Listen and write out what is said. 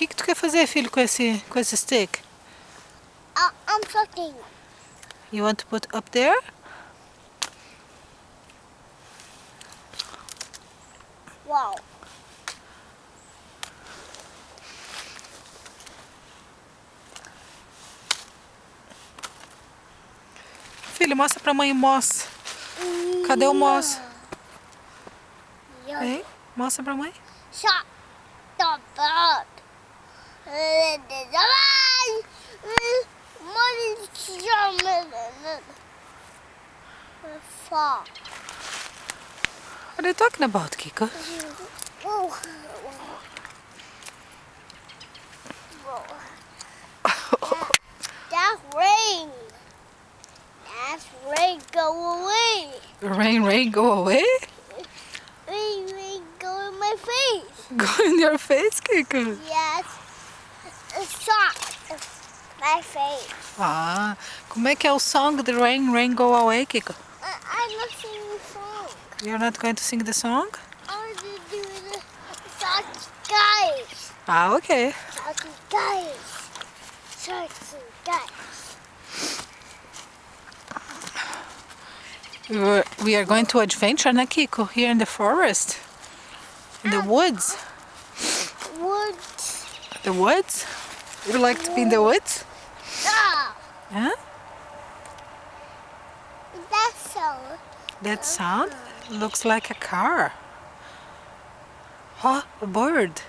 que tu quer fazer, filho, com esse stick? I'm talking. You want to put up there? Wow. Filho, mostra pra mãe o moss. Cadê o moss? Yeah. Hein? Mostra pra mãe. Shut the bird. Fall. What are you talking about, Kiko? That's rain. That's rain. Go away. Rain, go away? Rain, go in my face. Go in your face, Kiko. Yes. Shot my face. Ah, como é que é o song The Rain, Go Away, Kiko? I'm not singing song. You're not going to sing the song? I'm just doing the such guys. Ah, okay. Such guys. Such guys. We are going to adventure, na Kiko? Here in the forest? In the woods? Wood. The woods? You like to be in the woods? Ah, Huh? that's so. That sound looks like a car. Oh, a bird.